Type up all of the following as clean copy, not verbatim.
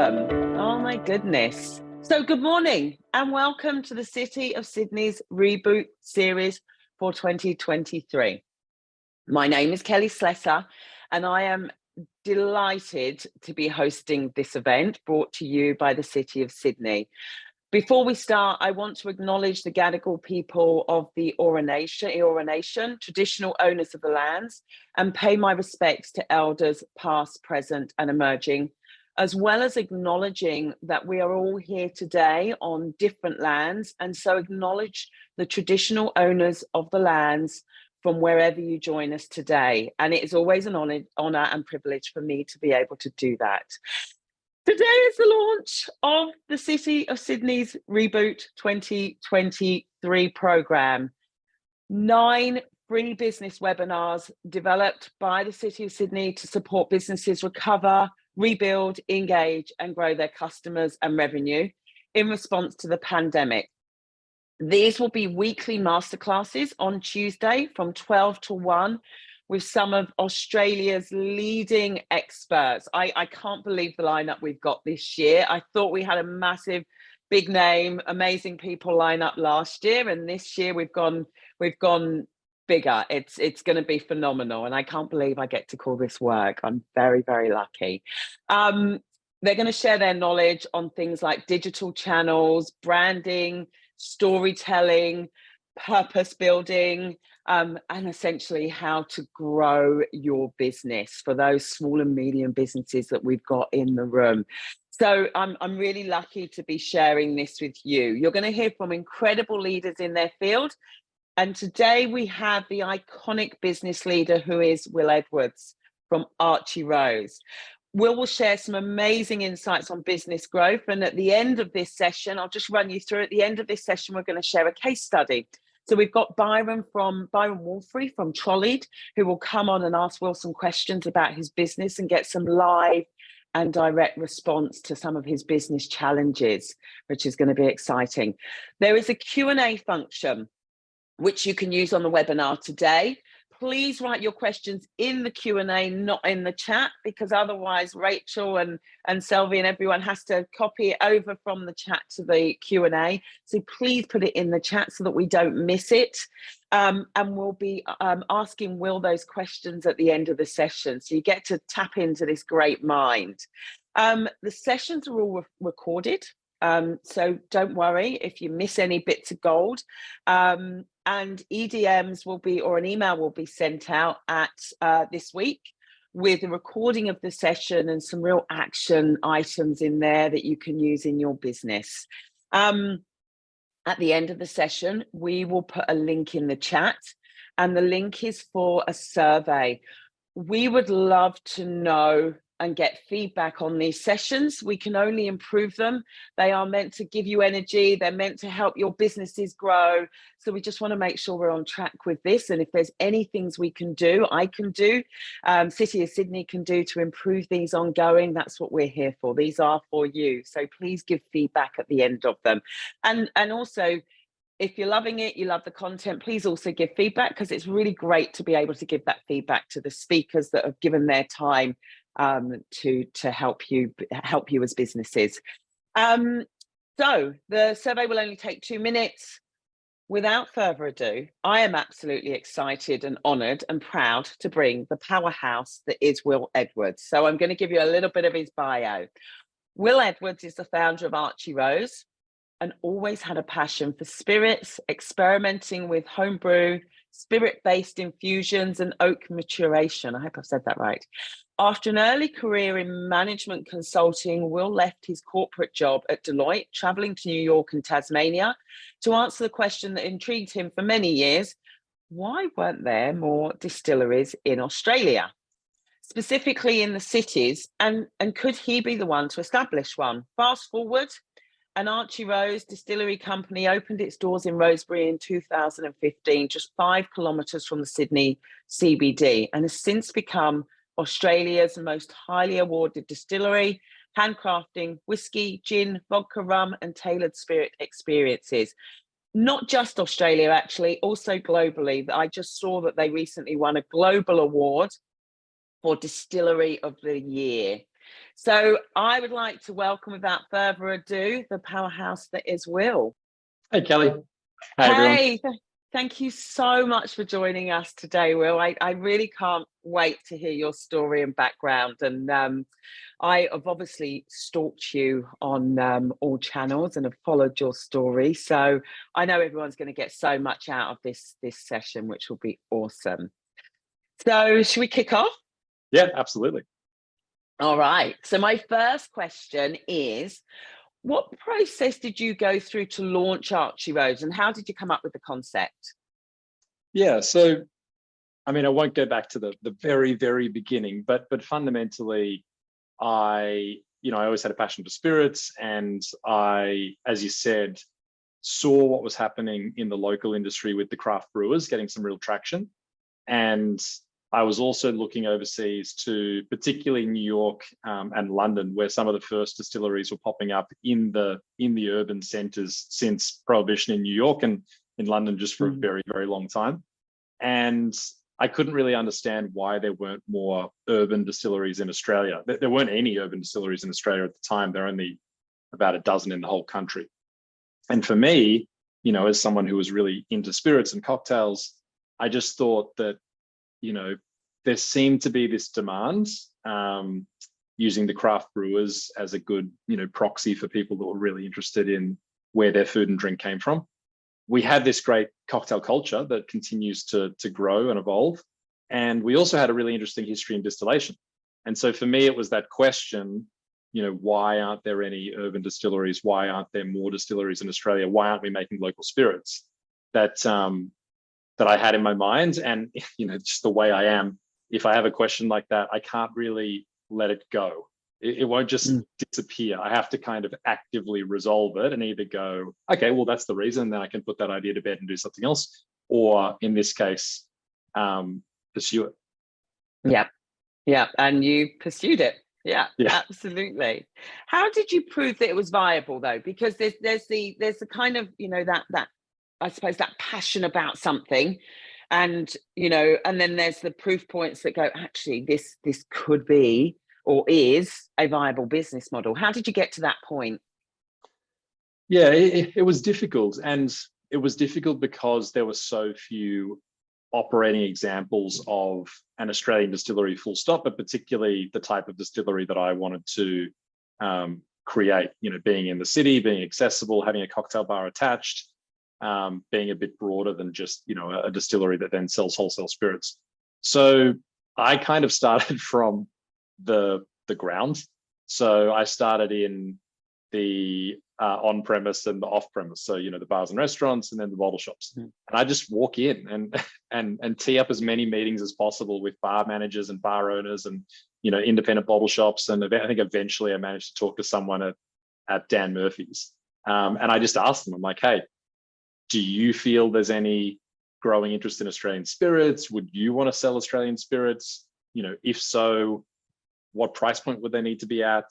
welcome. Oh my goodness. So good morning and welcome to the City of Sydney's Reboot series for 2023. My name is Kelly Slessor and I am delighted to be hosting this event brought to you by the City of Sydney. Before we start, I want to acknowledge the Gadigal people of the Eora Nation, traditional owners of the lands, and pay my respects to elders past, present and emerging, as well as acknowledging that we are all here today on different lands, and so acknowledge the traditional owners of the lands from wherever you join us today. And it is always an honour and privilege for me to be able to do that. Today is the launch of the City of Sydney's Reboot 2023 programme. 9 free business webinars developed by the City of Sydney to support businesses recover, rebuild, engage and grow their customers and revenue in response to the pandemic. These will be weekly masterclasses on Tuesday from 12 to 1 with some of Australia's leading experts. I can't believe the lineup we've got this year. I thought we had a massive, big name, amazing people line up last year, and this year we've gone bigger. It's going to be phenomenal, and I can't believe I get to call this work. I'm very, very lucky. They're going to share their knowledge on things like digital channels, branding, storytelling, purpose building, and essentially how to grow your business for those small and medium businesses that we've got in the room. So I'm really lucky to be sharing this with you. You're going to hear from incredible leaders in their field. And today we have the iconic business leader who is Will Edwards from Archie Rose. Will share some amazing insights on business growth. And at the end of this session, I'll just run you through. At the end of this session, we're going to share a case study. So we've got Byron Wolfrey from Trolleyed, who will come on and ask Will some questions about his business and get some live and direct response to some of his business challenges, which is going to be exciting. There is a Q&A function which you can use on the webinar today. Please write your questions in the Q&A, not in the chat, because otherwise Rachel and Selvi and everyone has to copy it over from the chat to the Q&A. So please put it in the chat so that we don't miss it. And we'll be asking Will those questions at the end of the session. So you get to tap into this great mind. The sessions are all recorded. So don't worry if you miss any bits of gold. And EDMs will be, or an email will be sent out at this week with a recording of the session and some real action items in there that you can use in your business. At the end of the session, we will put a link in the chat, and the link is for a survey. We would love to know and get feedback on these sessions. We can only improve them. They are meant to give you energy. They're meant to help your businesses grow. So we just want to make sure we're on track with this. And if there's any things we can do, I can do, City of Sydney can do to improve these ongoing, that's what we're here for. These are for you. So please give feedback at the end of them. And also, if you're loving it, you love the content, please also give feedback, because it's really great to be able to give that feedback to the speakers that have given their time to help you as businesses. So the survey will only take 2 minutes. Without further ado, I am absolutely excited and honoured and proud to bring the powerhouse that is Will Edwards. So I'm going to give you a little bit of his bio. Will Edwards is the founder of Archie Rose and always had a passion for spirits, experimenting with homebrew, spirit-based infusions and oak maturation. I hope I've said that right. After an early career in management consulting, Will left his corporate job at Deloitte, traveling to New York and Tasmania to answer the question that intrigued him for many years: why weren't there more distilleries in Australia, specifically in the cities, and could he be the one to establish one? Fast forward, an Archie Rose distillery company opened its doors in Rosebery in 2015, just 5 kilometres from the Sydney CBD, and has since become Australia's most highly awarded distillery, handcrafting whiskey, gin, vodka, rum, and tailored spirit experiences. Not just Australia, actually, also globally. I just saw that they recently won a global award for Distillery of the Year. So I would like to welcome, without further ado, the powerhouse that is Will. Hey, Kelly. Hi, everyone. Hey, thank you so much for joining us today, Will. I really can't wait to hear your story and background. And I have obviously stalked you on all channels and have followed your story. So I know everyone's going to get so much out of this session, which will be awesome. So should we kick off? Yeah, absolutely. All right. So my first question is, what process did you go through to launch Archie Rose, and how did you come up with the concept? Yeah, so I mean, I won't go back to the very, very beginning, but fundamentally, I always had a passion for spirits, and I, as you said, saw what was happening in the local industry with the craft brewers getting some real traction. And I was also looking overseas to particularly New York and London, where some of the first distilleries were popping up in the urban centers since Prohibition in New York, and in London just for a very, very long time. And I couldn't really understand why there weren't more urban distilleries in Australia. There weren't any urban distilleries in Australia at the time. There are only about a dozen in the whole country. And for me, as someone who was really into spirits and cocktails, I just thought that there seemed to be this demand using the craft brewers as a good, proxy for people that were really interested in where their food and drink came from. We had this great cocktail culture that continues to grow and evolve. And we also had a really interesting history in distillation. And so for me, it was that question, why aren't there any urban distilleries? Why aren't there more distilleries in Australia? Why aren't we making local spirits? That I had in my mind. And, just the way I am, if I have a question like that, I can't really let it go. It won't just disappear. I have to kind of actively resolve it and either go, okay, well, that's the reason, then I can put that idea to bed and do something else. Or in this case, pursue it. Yeah. And you pursued it. Yeah, absolutely. How did you prove that it was viable though? Because there's the kind of, that I suppose that passion about something, and and then there's the proof points that go, actually this could be or is a viable business model. How did you get to that point? Yeah, it was difficult, and it was difficult because there were so few operating examples of an Australian distillery full stop, but particularly the type of distillery that I wanted to create, being in the city, being accessible, having a cocktail bar attached, being a bit broader than just, a distillery that then sells wholesale spirits. So I kind of started from the ground. So I started in the on-premise and the off-premise. So, the bars and restaurants, and then the bottle shops. And I just walk in and tee up as many meetings as possible with bar managers and bar owners and, independent bottle shops. And I think eventually I managed to talk to someone at Dan Murphy's. And I just asked them, I'm like, hey, do you feel there's any growing interest in Australian spirits? Would you want to sell Australian spirits? If so, what price point would they need to be at?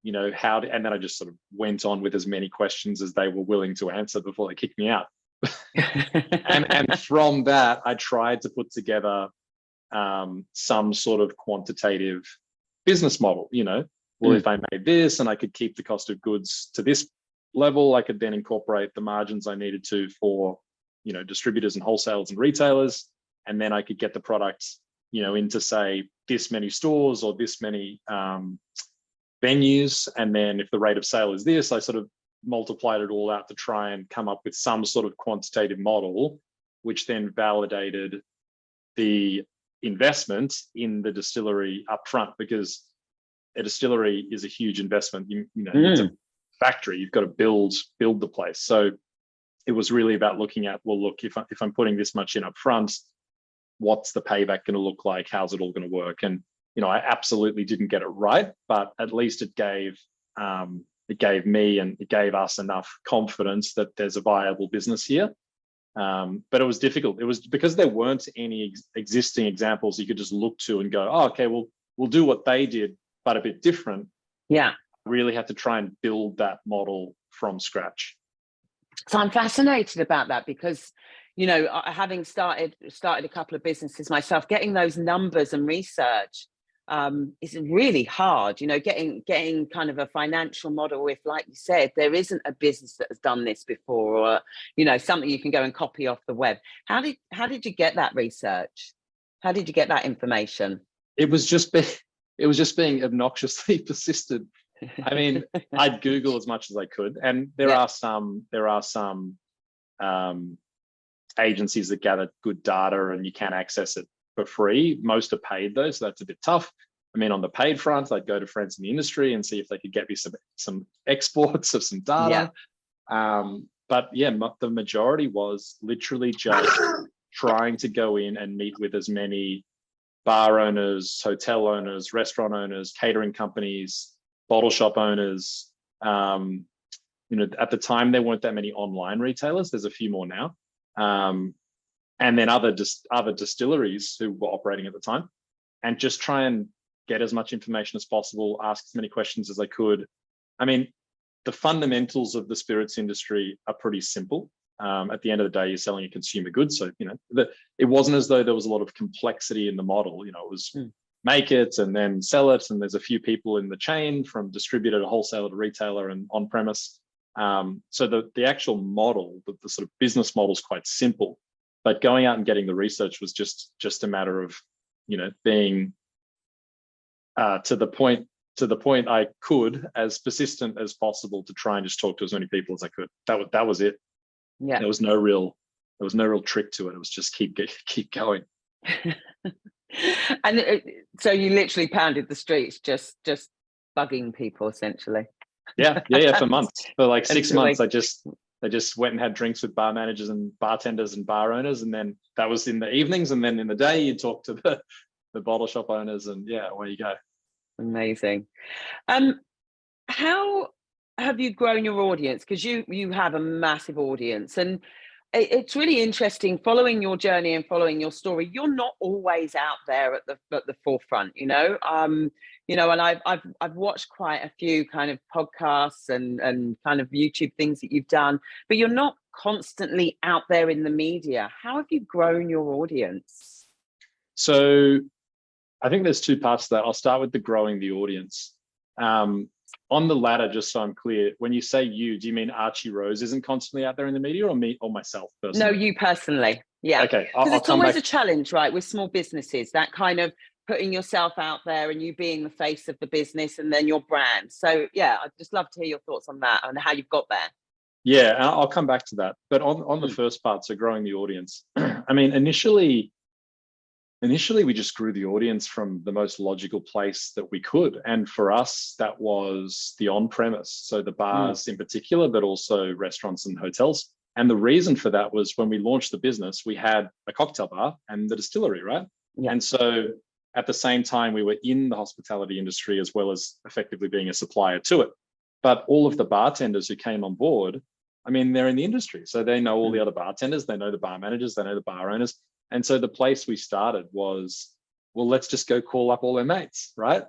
And then I just sort of went on with as many questions as they were willing to answer before they kicked me out. and from that, I tried to put together some sort of quantitative business model. If I made this and I could keep the cost of goods to this level, I could then incorporate the margins I needed to for, distributors and wholesalers and retailers. And then I could get the products, into say this many stores or this many venues. And then if the rate of sale is this, I sort of multiplied it all out to try and come up with some sort of quantitative model, which then validated the investment in the distillery upfront, because a distillery is a huge investment. It's a factory. You've got to build the place. So it was really about looking at, well, look, if I'm putting this much in upfront, what's the payback going to look like? How's it all going to work? And I absolutely didn't get it right, but at least it gave me and it gave us enough confidence that there's a viable business here. But it was difficult. It was because there weren't any existing examples you could just look to and go, oh, okay, well, we'll do what they did, but a bit different. Yeah. Really had to try and build that model from scratch. So I'm fascinated about that because, having started a couple of businesses myself, getting those numbers and research it's really hard, you know, getting kind of a financial model if, like you said, there isn't a business that has done this before, or, you know, something you can go and copy off the web. How did you get that research? How did you get that information? It was just being obnoxiously persistent. I mean, I'd Google as much as I could, and there are some agencies that gather good data, and you can access it for free. Most are paid though, so that's a bit tough. I mean, on the paid front, I'd go to friends in the industry and see if they could get me some exports of some data. But yeah, the majority was literally just trying to go in and meet with as many bar owners, hotel owners, restaurant owners, catering companies, bottle shop owners. You know, at the time there weren't that many online retailers. There's a few more now. And then other distilleries who were operating at the time, and just try and get as much information as possible, ask as many questions as I could. I mean, the fundamentals of the spirits industry are pretty simple. At the end of the day, you're selling a consumer good. So, you know, it wasn't as though there was a lot of complexity in the model. You know, it was make it and then sell it. And there's a few people in the chain, from distributor to wholesaler to retailer and on-premise. So the actual model, the sort of business model is quite simple, but going out and getting the research was just a matter of, you know, being to the point I could, as persistent as possible, to try and just talk to as many people as I could. That was it. Yeah. There was no real trick to it. It was just keep going. And so you literally pounded the streets, just bugging people, essentially. Yeah, for months. For like 6 months, I just went and had drinks with bar managers and bartenders and bar owners, and then that was in the evenings, and then in the day you talk to the bottle shop owners, and yeah, away you go. Amazing. How have you grown your audience? Because you have a massive audience, and it's really interesting following your journey and following your story. You're not always out there at the forefront, you know. And I've watched quite a few kind of podcasts and kind of YouTube things that you've done, but you're not constantly out there in the media. How have you grown your audience? So I think there's two parts to that. I'll start with the growing the audience. On the latter, just so I'm clear, when you say you, do you mean Archie Rose isn't constantly out there in the media, or me or myself personally? No, you personally. Yeah. Okay. Because it's always a challenge, right, with small businesses, that kind of putting yourself out there and you being the face of the business and then your brand. So yeah, I'd just love to hear your thoughts on that and how you've got there. Yeah, I'll come back to that. But on the first part, so growing the audience, I mean, initially we just grew the audience from the most logical place that we could. And for us, that was the on-premise. So the bars in particular, but also restaurants and hotels. And the reason for that was when we launched the business, we had a cocktail bar and the distillery, right? Yeah. And so at the same time, we were in the hospitality industry as well as effectively being a supplier to it. But all of the bartenders who came on board, I mean, they're in the industry. So they know all the other bartenders, they know the bar managers, they know the bar owners. And so the place we started was, well, let's just go call up all their mates, right?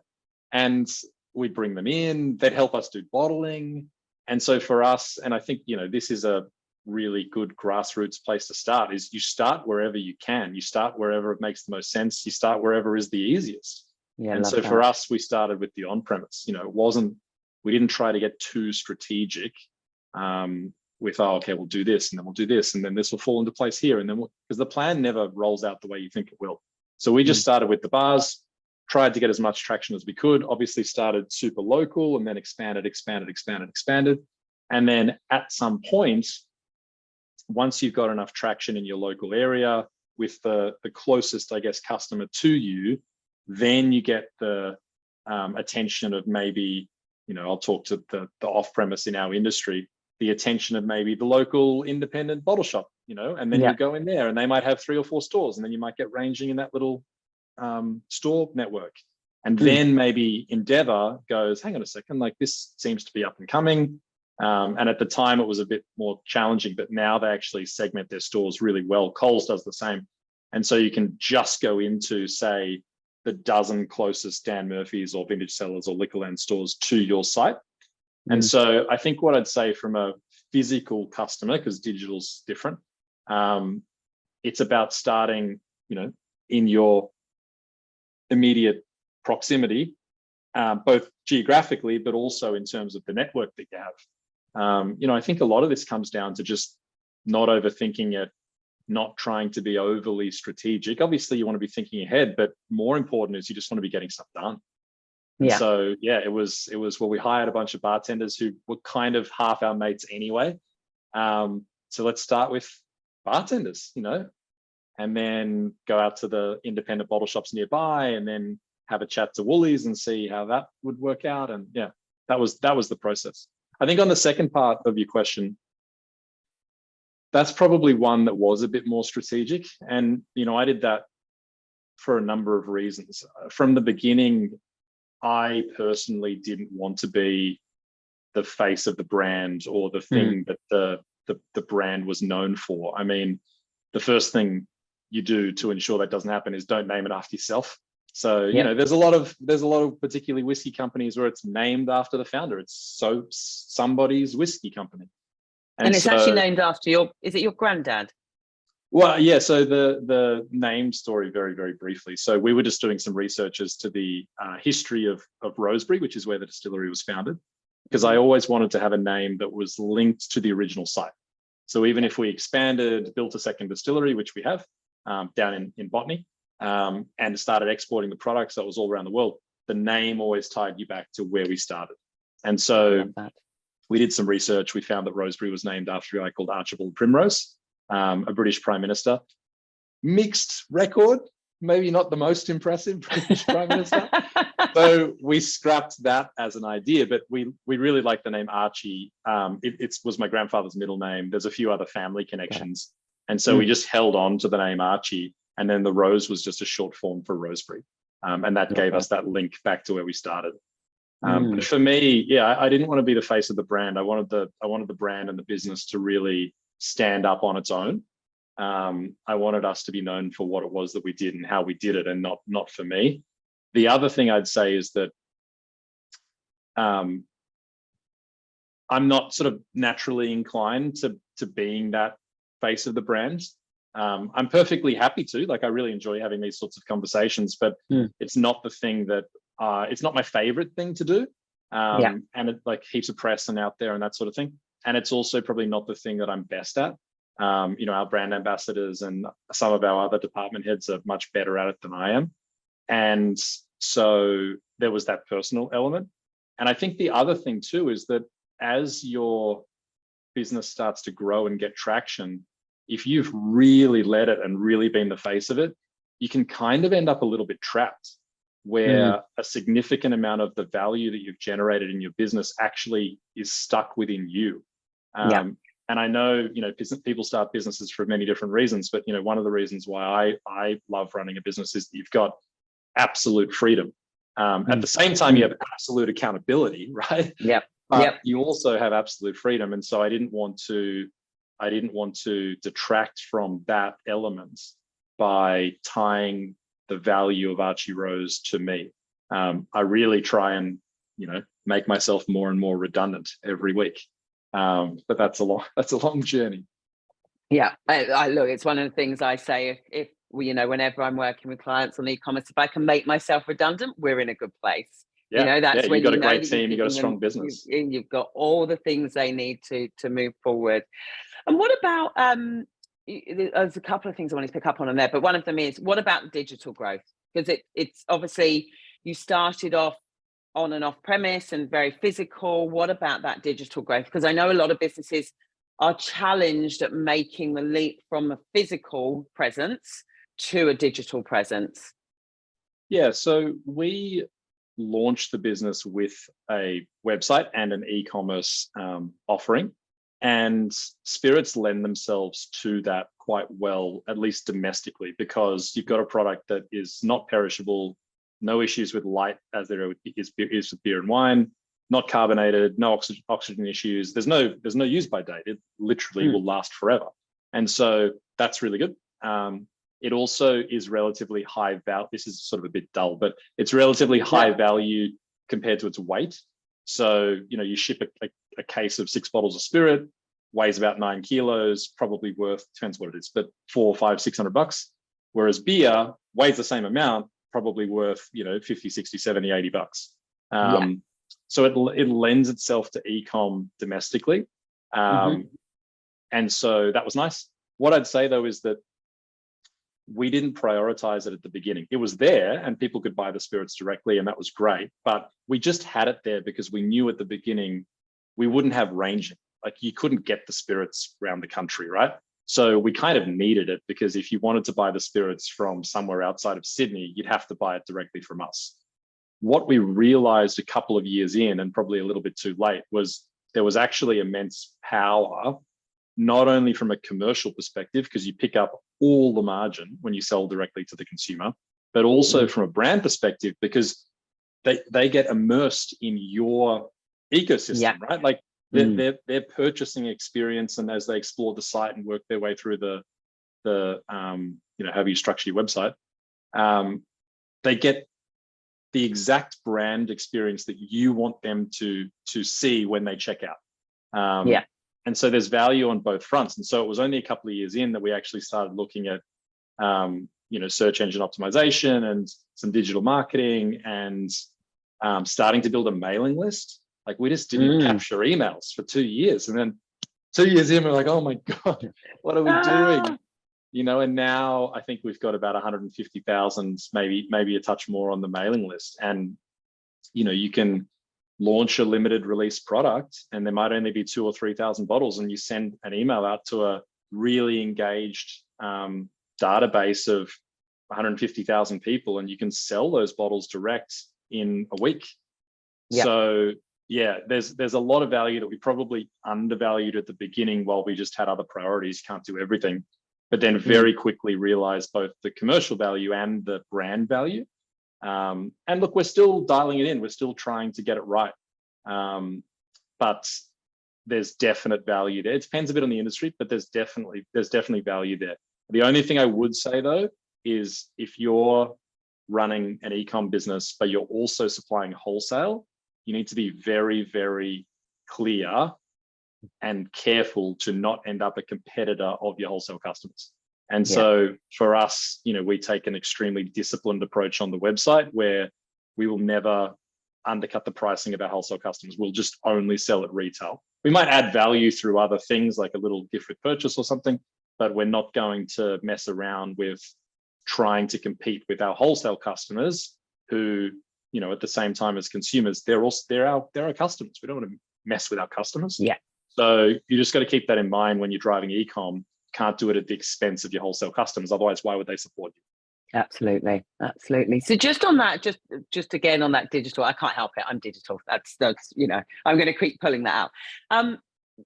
And we'd bring them in, they'd help us do bottling. And so for us, and I think, you know, this is a really good grassroots place to start, is you start wherever you can. You start wherever it makes the most sense. You start wherever is the easiest. Yeah, and so for us, we started with the on-premise. You know, we didn't try to get too strategic with, oh, okay, we'll do this and then we'll do this and then this will fall into place here. And then because the plan never rolls out the way you think it will. So we just started with the bars, tried to get as much traction as we could, obviously started super local and then expanded. And then at some point, once you've got enough traction in your local area with the closest, I guess, customer to you, then you get the attention of maybe, you know, I'll talk to the off-premise in our industry, the attention of maybe the local independent bottle shop, you know, and then you go in there and they might have 3 or 4 stores and then you might get ranging in that little store network. And then maybe Endeavour goes, hang on a second, like this seems to be up and coming. And at the time it was a bit more challenging, but now they actually segment their stores really well. Coles does the same. And so you can just go into, say, the dozen closest Dan Murphy's or Vintage Cellars or Liquorland stores to your site. And so I think what I'd say from a physical customer, because digital's different, it's about starting, you know, in your immediate proximity, both geographically, but also in terms of the network that you have. I think a lot of this comes down to just not overthinking it, not trying to be overly strategic. Obviously, you want to be thinking ahead, but more important is you just want to be getting stuff done. And so, it was well, we hired a bunch of bartenders who were kind of half our mates anyway. So let's start with bartenders, and then go out to the independent bottle shops nearby, and then have a chat to Woolies and see how that would work out. And that was the process. I think on the second part of your question, that's probably one that was a bit more strategic. And, I did that for a number of reasons. From the beginning, I personally didn't want to be the face of the brand or the thing that the brand was known for. I mean, the first thing you do to ensure that doesn't happen is don't name it after yourself. So, there's a lot of particularly whiskey companies where it's named after the founder. It's somebody's whiskey company. And it's actually named after is it your granddad? Well, yeah. So the name story, very, very briefly. So we were just doing some research as to the history of Rosebery, which is where the distillery was founded, because I always wanted to have a name that was linked to the original site. So even if we expanded, built a second distillery, which we have down in Botany, and started exporting the products that was all around the world, the name always tied you back to where we started. And so we did some research. We found that Rosebery was named after a guy called Archibald Primrose, a British Prime Minister. Mixed record, maybe not the most impressive British Prime Minister. So we scrapped that as an idea, but we really like the name Archie. It was my grandfather's middle name. There's a few other family connections. And so we just held on to the name Archie. And then the Rose was just a short form for Rosebery. And that gave us that link back to where we started. But for me, I didn't want to be the face of the brand. I wanted the brand and the business to really stand up on its own. I wanted us to be known for what it was that we did and how we did it, and not for me. The other thing I'd say is that I'm not sort of naturally inclined to being that face of the brand. I'm perfectly happy to, I really enjoy having these sorts of conversations, but it's not the thing that it's not my favorite thing to do. And it heaps of press and out there and that sort of thing. And it's also probably not the thing that I'm best at. Our brand ambassadors and some of our other department heads are much better at it than I am. And so there was that personal element. And I think the other thing too is that as your business starts to grow and get traction, if you've really led it and really been the face of it, you can kind of end up a little bit trapped, where a significant amount of the value that you've generated in your business actually is stuck within you. And I know, people start businesses for many different reasons, but one of the reasons why I love running a business is that you've got absolute freedom. At the same time, you have absolute accountability, right? But you also have absolute freedom. And so I didn't want to detract from that element by tying the value of Archie Rose to me. I really try and, make myself more and more redundant every week. But that's a long journey. Yeah, I look, it's one of the things I say, if whenever I'm working with clients on e-commerce, if I can make myself redundant, we're in a good place. That's when you've got a great team, you've got a strong business. You've got all the things they need to move forward. And what about, there's a couple of things I want to pick up on there, but one of them is, what about digital growth? Because it's obviously, you started off on and off premise and very physical. What about that digital growth? Because I know a lot of businesses are challenged at making the leap from a physical presence to a digital presence. Yeah, so we launched the business with a website and an e-commerce offering, and spirits lend themselves to that quite well, at least domestically, because you've got a product that is not perishable, no issues with light as there is with beer and wine, not carbonated, no oxygen issues. There's no use by date. It literally will last forever. And so that's really good. It also is relatively high value. This is sort of a bit dull, but it's relatively high value compared to its weight. So, you ship a case of 6 bottles of spirit, weighs about 9 kilos, probably worth, depends what it is, but $400, $500, $600. Whereas beer weighs the same amount, probably worth, 50, 60, 70, 80 bucks. So it lends itself to e-com domestically. And so that was nice. What I'd say though is that we didn't prioritize it at the beginning. It was there and people could buy the spirits directly, and that was great. But we just had it there because we knew at the beginning we wouldn't have ranging. Like, you couldn't get the spirits around the country, right? So we kind of needed it, because if you wanted to buy the spirits from somewhere outside of Sydney, you'd have to buy it directly from us. What we realized a couple of years in, and probably a little bit too late, was there was actually immense power, not only from a commercial perspective, because you pick up all the margin when you sell directly to the consumer, but also from a brand perspective, because they get immersed in your ecosystem, right? Like their purchasing experience, and as they explore the site and work their way through the however you structure your website, they get the exact brand experience that you want them to see when they check out. And so there's value on both fronts. And so it was only a couple of years in that we actually started looking at, search engine optimization and some digital marketing, and starting to build a mailing list. Like, we just didn't capture emails for 2 years. And then 2 years in, we're like, oh my God, what are we doing? And now I think we've got about 150,000, maybe a touch more on the mailing list. And, you can launch a limited release product and there might only be 2,000 or 3,000 bottles, and you send an email out to a really engaged database of 150,000 people, and you can sell those bottles direct in a week. So there's a lot of value that we probably undervalued at the beginning while we just had other priorities, can't do everything, but then very quickly realized both the commercial value and the brand value. And look, we're still dialing it in. We're still trying to get it right. But there's definite value there. It depends a bit on the industry, but there's definitely value there. The only thing I would say though, is if you're running an e-com business, but you're also supplying wholesale, you need to be very, very clear and careful to not end up a competitor of your wholesale customers. And so for us, we take an extremely disciplined approach on the website, where we will never undercut the pricing of our wholesale customers. We'll just only sell at retail. We might add value through other things like a little gift with purchase or something, but we're not going to mess around with trying to compete with our wholesale customers who, at the same time as consumers, they're our customers. We don't want to mess with our customers. So you just got to keep that in mind when you're driving e-com. Can't do it at the expense of your wholesale customers. Otherwise, why would they support you? Absolutely. So just on that, just again on that digital, I can't help it. I'm digital. That's I'm going to keep pulling that out.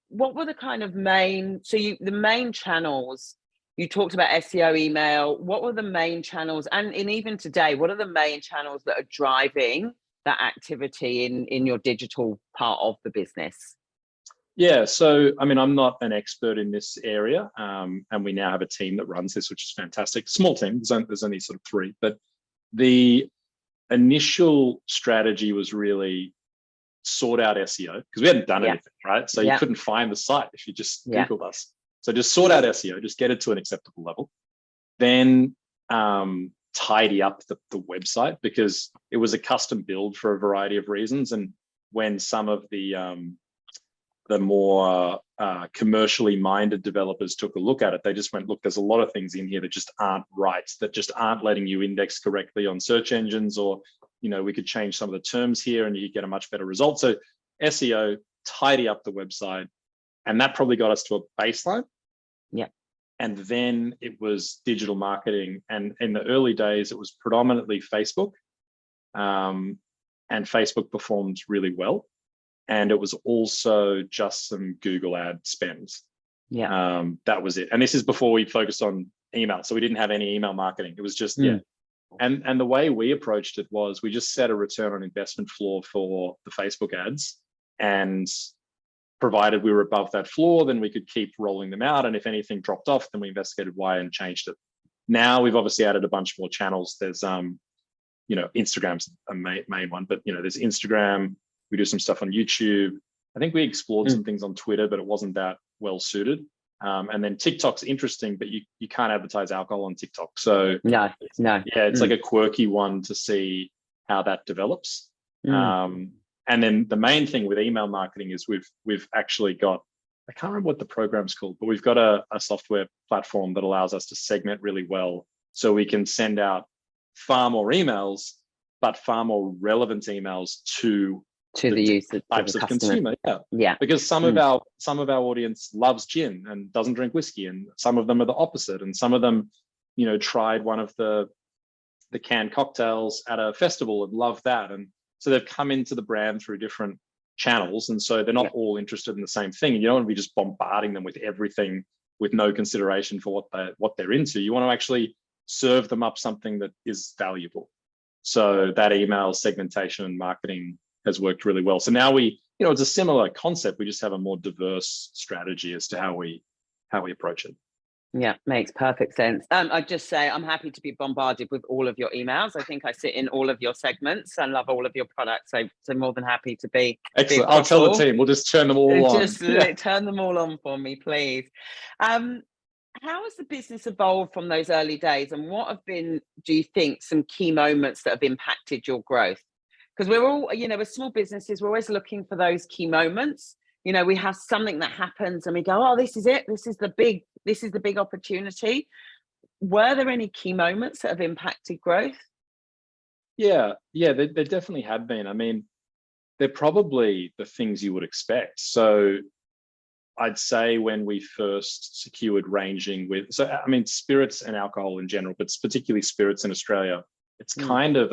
What were the kind of the main channels? You talked about SEO, email. What were the main channels? And even today, what are the main channels that are driving that activity in your digital part of the business? Yeah, so I'm not an expert in this area, and we now have a team that runs this, which is fantastic. Small team, there's only sort of 3, but the initial strategy was really sort out SEO, because we hadn't done anything, right? So you couldn't find the site if you just Googled us. So just sort out SEO, just get it to an acceptable level. Then tidy up the website, because it was a custom build for a variety of reasons. And when some of the more commercially minded developers took a look at it, they just went, look, there's a lot of things in here that just aren't right, that just aren't letting you index correctly on search engines, or, we could change some of the terms here and you get a much better result. So SEO, tidy up the website, and that probably got us to a baseline. And then it was digital marketing. And in the early days, it was predominantly Facebook, and Facebook performed really well. And it was also just some Google ad spends. That was it. And this is before we focused on email. So we didn't have any email marketing. It was just, And the way we approached it was we just set a return on investment floor for the Facebook ads. And provided we were above that floor, then we could keep rolling them out. And if anything dropped off, then we investigated why and changed it. Now we've obviously added a bunch more channels. There's, Instagram's a main one, but, there's Instagram. We do some stuff on YouTube. I think we explored some things on Twitter, but it wasn't that well suited. And then TikTok's interesting, but you can't advertise alcohol on TikTok. So No. yeah, it's like a quirky one to see how that develops. And then the main thing with email marketing is we've actually got, I can't remember what the program's called, but we've got a software platform that allows us to segment really well, so we can send out far more emails, but far more relevant emails to the user, types of consumer. Yeah. Because some of our audience loves gin and doesn't drink whiskey, and some of them are the opposite, and some of them, you know, tried one of the canned cocktails at a festival and loved that, and so they've come into the brand through different channels, and so they're not all interested in the same thing. And you don't want to be just bombarding them with everything with no consideration for what they're into. You want to actually serve them up something that is valuable. So that email segmentation and marketing has worked really well. So now we, you know, it's a similar concept. We just have a more diverse strategy as to how we approach it. Yeah, makes perfect sense. I'd just say I'm happy to be bombarded with all of your emails. I think I sit in all of your segments and love all of your products. So more than happy to be. Excellent. I'll tell the team. We'll just turn them all on. Just turn them all on for me, please. How has the business evolved from those early days, and what have been, do you think, some key moments that have impacted your growth? Because we're all, you know, we're small businesses, we're always looking for those key moments. You know, we have something that happens and we go, oh, this is it. This is the big opportunity. Were there any key moments that have impacted growth? Yeah, there definitely have been. I mean, they're probably the things you would expect. So I'd say when we first secured ranging with, so I mean, spirits and alcohol in general, but particularly spirits in Australia, it's kind of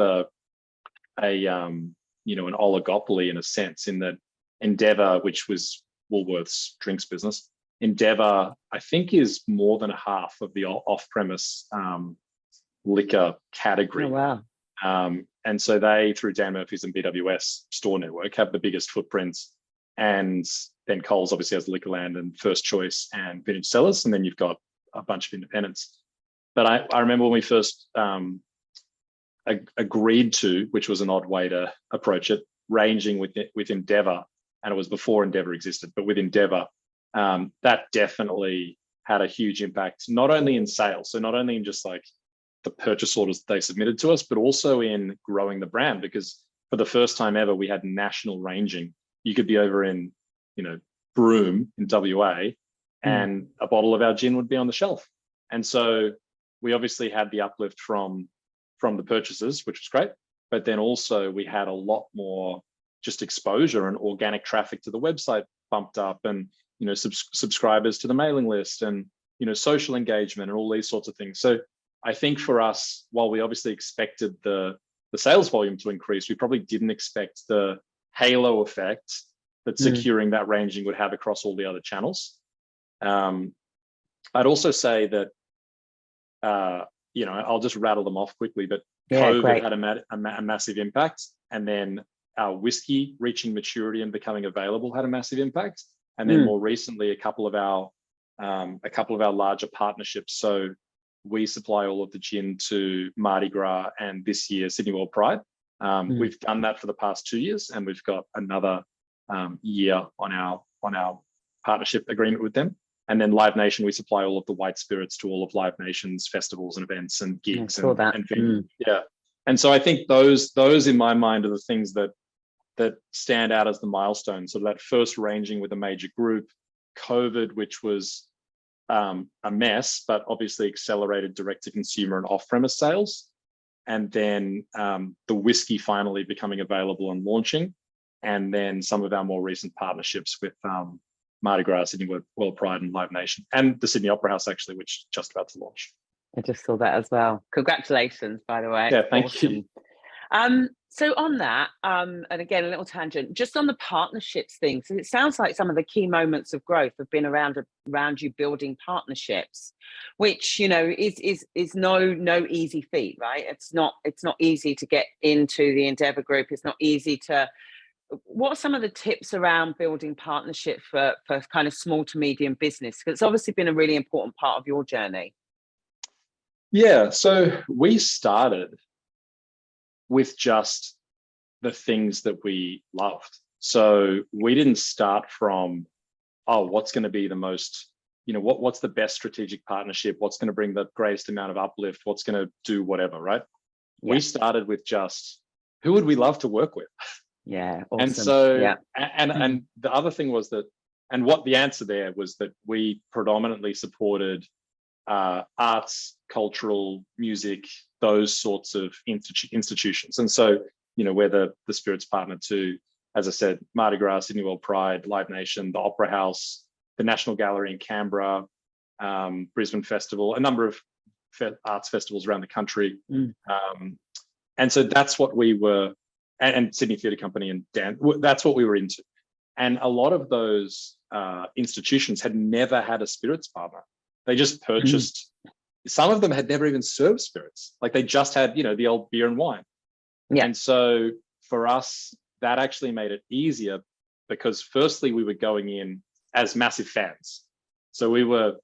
you know, an oligopoly in a sense, in that Endeavour, which was Woolworths drinks business, Endeavour, I think, is more than half of the off-premise liquor category. Oh, wow. And so they, through Dan Murphy's and BWS store network, have the biggest footprints. And then Coles obviously has Liquorland and First Choice and Vintage Cellars, and then you've got a bunch of independents. But I remember when we first agreed to, which was an odd way to approach it, ranging with Endeavour, and it was before Endeavour existed, but with Endeavour, that definitely had a huge impact, not only in sales, so not only in just like the purchase orders that they submitted to us, but also in growing the brand, because for the first time ever, we had national ranging. You could be over in, you know, Broome in WA, and a bottle of our gin would be on the shelf. And so we obviously had the uplift from the purchases, which was great, but then also we had a lot more just exposure and organic traffic to the website bumped up, and, you know, subscribers to the mailing list, and, you know, social engagement and all these sorts of things. So I think for us, while we obviously expected the sales volume to increase, we probably didn't expect the halo effect that securing that ranging would have across all the other channels. I'd also say that, you know, I'll just rattle them off quickly, but COVID had a massive impact, and then our whiskey reaching maturity and becoming available had a massive impact, and then more recently, a couple of our larger partnerships. So we supply all of the gin to Mardi Gras and this year Sydney World Pride. We've done that for the past 2 years, and we've got another year on our partnership agreement with them. And then Live Nation, we supply all of the white spirits to all of Live Nation's festivals and events and gigs and venues. Yeah. And so I think those in my mind are the things that stand out as the milestones. So that first ranging with a major group, COVID, which was a mess, but obviously accelerated direct to consumer and off-premise sales. And then the whiskey finally becoming available and launching. And then some of our more recent partnerships with Mardi Gras, Sydney World Pride and Live Nation, and the Sydney Opera House, actually, which is just about to launch. I just saw that as well. Congratulations, by the way. Yeah, thank you. So on that, and again, a little tangent, just on the partnerships thing. So it sounds like some of the key moments of growth have been around you building partnerships, which, you know, is no easy feat, right? It's not easy to get into the Endeavour Group. It's not easy to. What are some of the tips around building partnership for kind of small to medium business? Because it's obviously been a really important part of your journey. Yeah, so we started with just the things that we loved. So we didn't start from, oh, what's going to be the most, what's the best strategic partnership? What's going to bring the greatest amount of uplift? What's going to do whatever, right? Yeah. We started with just who would we love to work with? Yeah, awesome. And so, yeah. and the other thing was that, and what the answer there was that we predominantly supported arts, cultural, music, those sorts of institutions. And so, we're the spirits partner to, as I said, Mardi Gras, Sydney World Pride, Live Nation, the Opera House, the National Gallery in Canberra, Brisbane Festival, a number of arts festivals around the country. And so that's what we were, and Sydney Theatre Company and that's what we were into. And a lot of those institutions had never had a spirits partner. They just purchased, some of them had never even served spirits. Like they just had, the old beer and wine. Yeah. And so for us, that actually made it easier because firstly, we were going in as massive fans. So we were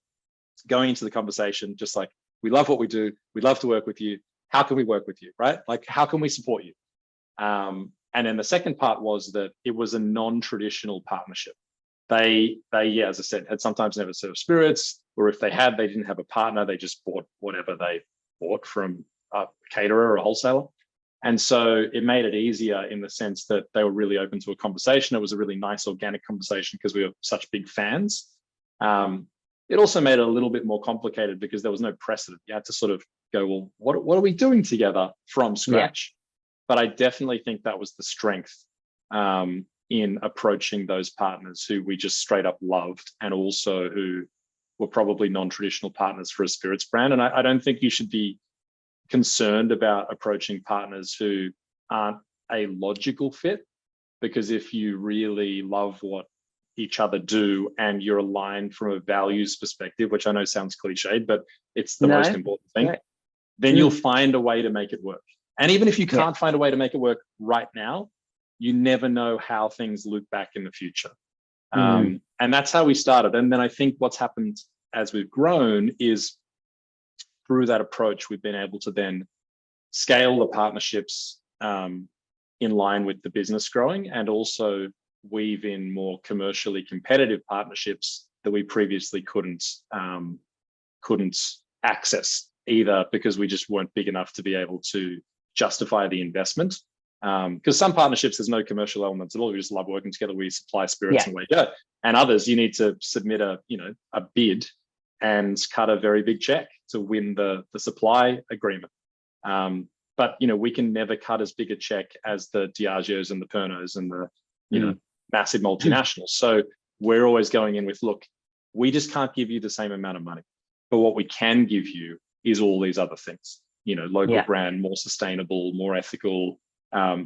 going into the conversation just like, we love what we do. We'd love to work with you. How can we work with you, right? Like, how can we support you? And then the second part was that it was a non-traditional partnership. They, as I said, had sometimes never served spirits, or if they had, they didn't have a partner. They just bought whatever they bought from a caterer or a wholesaler. And so it made it easier in the sense that they were really open to a conversation. It was a really nice organic conversation because we were such big fans. It also made it a little bit more complicated because there was no precedent. You had to sort of go, well, what are we doing together from scratch? Yeah. But I definitely think that was the strength in approaching those partners who we just straight up loved and also who were probably non-traditional partners for a spirits brand. And I don't think you should be concerned about approaching partners who aren't a logical fit, because if you really love what each other do and you're aligned from a values perspective, which I know sounds cliched, but it's the most important thing, then you'll find a way to make it work. And even if you can't find a way to make it work right now, you never know how things loop back in the future. And that's how we started. And then I think what's happened as we've grown is through that approach, we've been able to then scale the partnerships in line with the business growing, and also weave in more commercially competitive partnerships that we previously couldn't access, either because we just weren't big enough to be able to justify the investment. Because some partnerships, there's no commercial elements at all. We just love working together. We supply spirits and away you go. And others, you need to submit a bid and cut a very big check to win the supply agreement. But we can never cut as big a check as the Diageos and the Pernos and the massive multinationals. So we're always going in with, look, we just can't give you the same amount of money, but what we can give you is all these other things. Local brand, more sustainable, more ethical,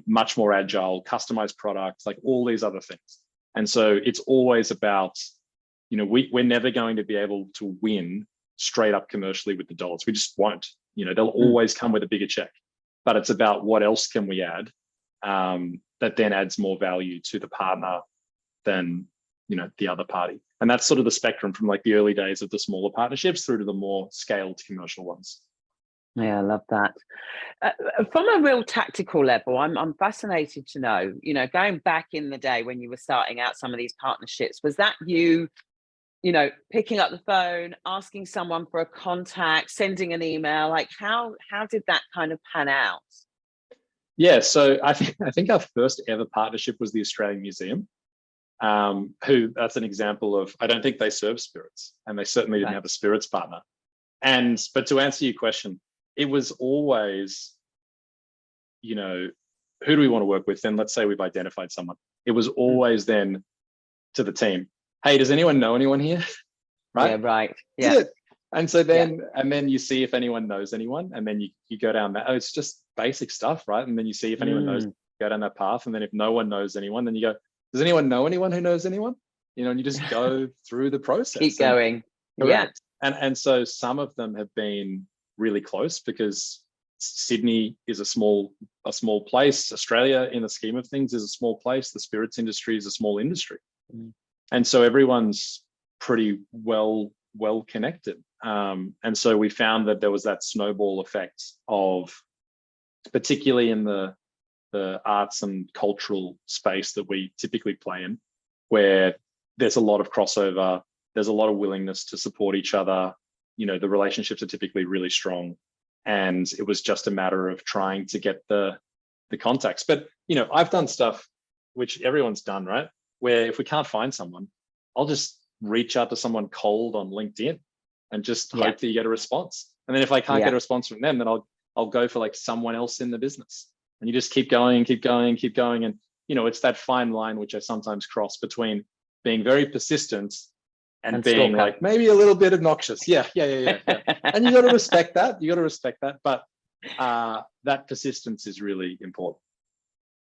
much more agile, customized products, like all these other things. And so it's always about, we're never going to be able to win straight up commercially with the dollars. We just won't. They'll always come with a bigger check. But it's about what else can we add that then adds more value to the partner than the other party. And that's sort of the spectrum from like the early days of the smaller partnerships through to the more scaled commercial ones. Yeah, I love that. From a real tactical level, I'm fascinated to know, going back in the day when you were starting out some of these partnerships, was that you picking up the phone, asking someone for a contact, sending an email? Like how did that kind of pan out? Yeah, so I think our first ever partnership was the Australian Museum, who that's an example of, I don't think they serve spirits, and they certainly didn't have a spirits partner. But to answer your question, it was always, who do we want to work with? Then let's say we've identified someone. It was always then to the team, hey, does anyone know anyone here? Right? Yeah, right. Yeah. And so then, and then you see if anyone knows anyone, and then you go down that. Oh, it's just basic stuff, right? And then you see if anyone knows, go down that path. And then if no one knows anyone, then you go, does anyone know anyone who knows anyone? And you just go through the process. Keep going. Correct. Yeah. And so some of them have been really close because Sydney is a small place. Australia, in the scheme of things, is a small place. The spirits industry is a small industry. And so everyone's pretty well connected. And so we found that there was that snowball effect of, particularly in the arts and cultural space that we typically play in, where there's a lot of crossover, there's a lot of willingness to support each other. You know, the relationships are typically really strong, and it was just a matter of trying to get the contacts. But, you know, I've done stuff which everyone's done, right? Where if we can't find someone, I'll just reach out to someone cold on LinkedIn and just hope that you get a response. And then if I can't get a response from them, then I'll go for like someone else in the business. And you just keep going, keep going, keep going. And, you know, it's that fine line which I sometimes cross between being very persistent and being stalker. like maybe a little bit obnoxious. Yeah. And you got to respect that. You got to respect that. But that persistence is really important.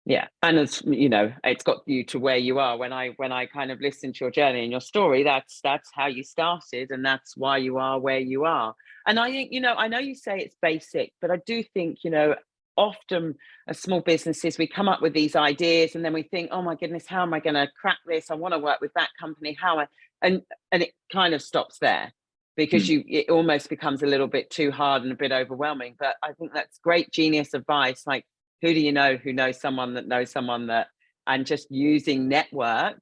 Yeah, and it's, you know, it's got you to where you are. When I kind of listened to your journey and your story, that's how you started, and that's why you are where you are. And I think, you know, I know you say it's basic, but I do think, you know, often as small businesses, we come up with these ideas and then we think, oh my goodness, how am I going to crack this? I want to work with that company. And it kind of stops there, because it almost becomes a little bit too hard and a bit overwhelming. But I think that's great, genius advice. Like, who do you know who knows someone that knows someone that, and just using network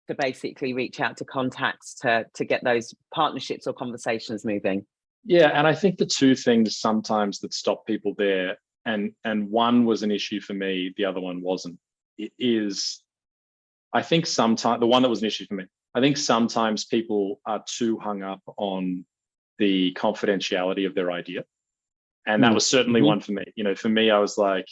to basically reach out to contacts to get those partnerships or conversations moving. Yeah, and I think the two things sometimes that stop people there, and one was an issue for me, the other one wasn't. It is, I think sometimes, the one that was an issue for me, I think sometimes people are too hung up on the confidentiality of their idea. And that was certainly one for me. You know, for me, I was like,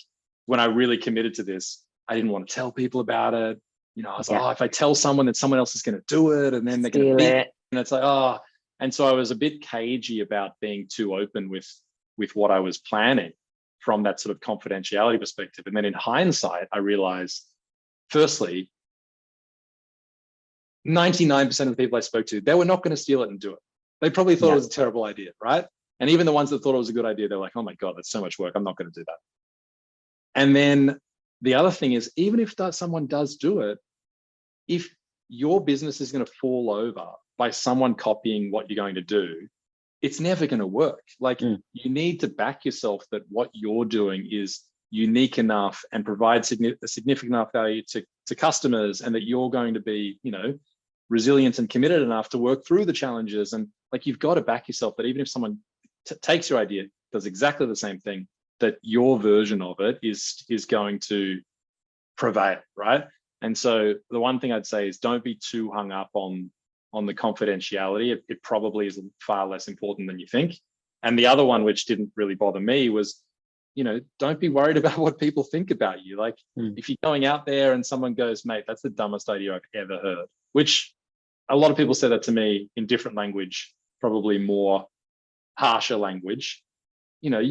when I really committed to this, I didn't want to tell people about it. You know, I was like, oh, if I tell someone, then someone else is going to do it, and then they're going to beat it. And it's like, oh. And so I was a bit cagey about being too open with what I was planning from that sort of confidentiality perspective. And then in hindsight, I realized, firstly, 99% of the people I spoke to, they were not going to steal it and do it. They probably thought it was a terrible idea, right? And even the ones that thought it was a good idea, they're like, oh my God, that's so much work. I'm not going to do that. And then the other thing is, even if someone does do it, if your business is going to fall over by someone copying what you're going to do, it's never going to work. Like, you need to back yourself that what you're doing is unique enough and provide significant enough value to customers, and that you're going to be, you know, resilient and committed enough to work through the challenges. And like, you've got to back yourself that even if someone takes your idea, does exactly the same thing, that your version of it is going to prevail, right? And so the one thing I'd say is, don't be too hung up on the confidentiality. It probably is far less important than you think. And the other one, which didn't really bother me, was, you know, don't be worried about what people think about you. Like, if you're going out there and someone goes, mate, that's the dumbest idea I've ever heard, which a lot of people say that to me in different language, probably more harsher language. You know,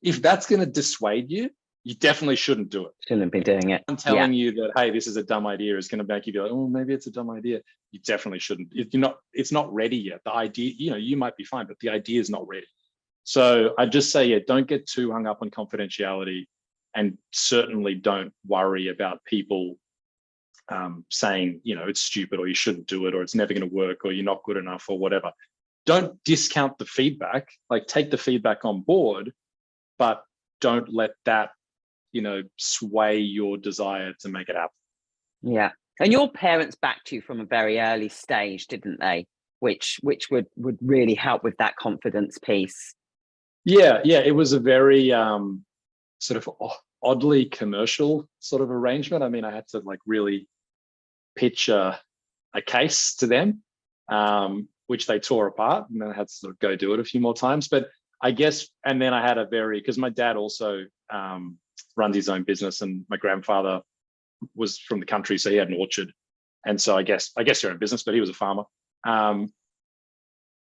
if that's going to dissuade you, you definitely shouldn't do it. Shouldn't be doing it. I'm telling you that, hey, this is a dumb idea, is going to make you be like, oh, maybe it's a dumb idea. You definitely shouldn't. It's not ready yet. The idea, you know, you might be fine, but the idea is not ready. So I just say, yeah, don't get too hung up on confidentiality, and certainly don't worry about people saying, you know, it's stupid, or you shouldn't do it, or it's never going to work, or you're not good enough, or whatever. Don't discount the feedback. Like, take the feedback on board, but don't let that, you know, sway your desire to make it happen. Yeah. And your parents backed you from a very early stage, didn't they? Which would really help with that confidence piece. Yeah. It was a very sort of oddly commercial sort of arrangement. I mean, I had to like really pitch a case to them, which they tore apart, and then I had to sort of go do it a few more times. But I guess, and then I had because my dad also runs his own business, and my grandfather was from the country, so he had an orchard. And so I guess your own business, but he was a farmer. I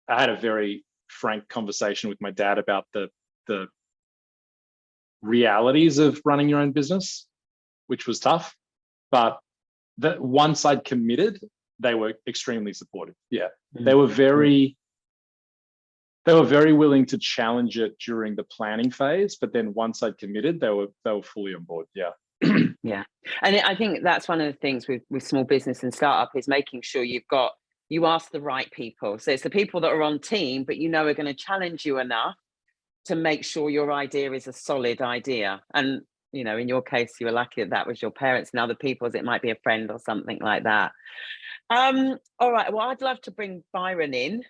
had a very frank conversation with my dad about the realities of running your own business, which was tough. But once I'd committed, they were extremely supportive. Yeah, they were very willing to challenge it during the planning phase, but then once I'd committed, they were fully on board. Yeah. Yeah. And I think that's one of the things with small business and startup, is making sure you ask the right people. So it's the people that are on team, but you know are going to challenge you enough to make sure your idea is a solid idea. And you know, in your case, you were lucky that that was your parents, and other people's, it might be a friend or something like that. All right. Well, I'd love to bring Byron in.